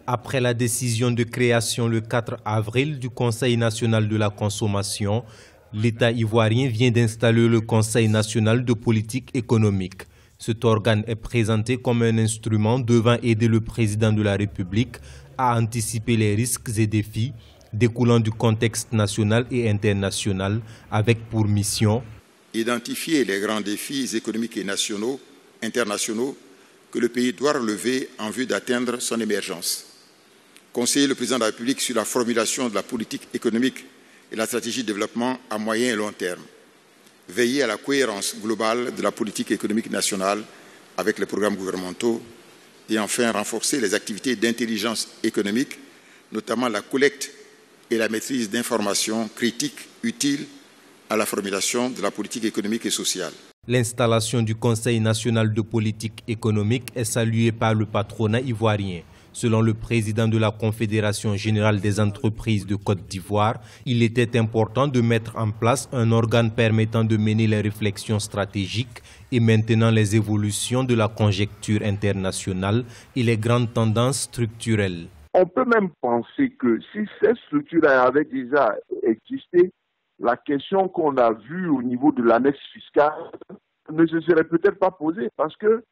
Après la décision de création le 4 avril du Conseil national de la consommation, l'État ivoirien vient d'installer le Conseil national de politique économique. Cet organe est présenté comme un instrument devant aider le président de la République à anticiper les risques et défis découlant du contexte national et international, avec pour mission identifier les grands défis économiques et internationaux que le pays doit relever en vue d'atteindre son émergence. Conseiller le président de la République sur la formulation de la politique économique et la stratégie de développement à moyen et long terme. Veiller à la cohérence globale de la politique économique nationale avec les programmes gouvernementaux. Et enfin, renforcer les activités d'intelligence économique, notamment la collecte et la maîtrise d'informations critiques utiles à la formulation de la politique économique et sociale. L'installation du Conseil national de politique économique est saluée par le patronat ivoirien. Selon le président de la Confédération générale des entreprises de Côte d'Ivoire, il était important de mettre en place un organe permettant de mener les réflexions stratégiques et maintenant les évolutions de la conjoncture internationale et les grandes tendances structurelles. On peut même penser que si ces structures avaient déjà existé, la question qu'on a vue au niveau de l'annexe fiscale ne se serait peut-être pas posée parce que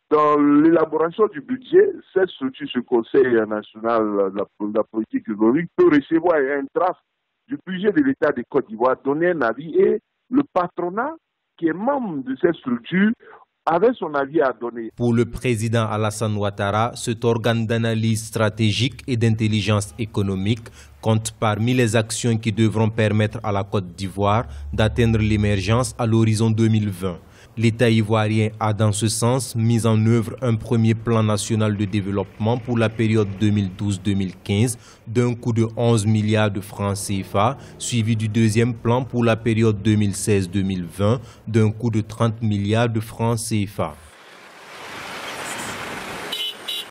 dans l'élaboration du budget, cette structure, ce Conseil national de la politique économique, peut recevoir un draft du budget de l'État de Côte d'Ivoire, donner un avis et le patronat qui est membre de cette structure avait son avis à donner. Pour le président Alassane Ouattara, cet organe d'analyse stratégique et d'intelligence économique compte parmi les actions qui devront permettre à la Côte d'Ivoire d'atteindre l'émergence à l'horizon 2020. L'État ivoirien a dans ce sens mis en œuvre un premier plan national de développement pour la période 2012-2015 d'un coût de 11 milliards de francs CFA, suivi du deuxième plan pour la période 2016-2020 d'un coût de 30 milliards de francs CFA.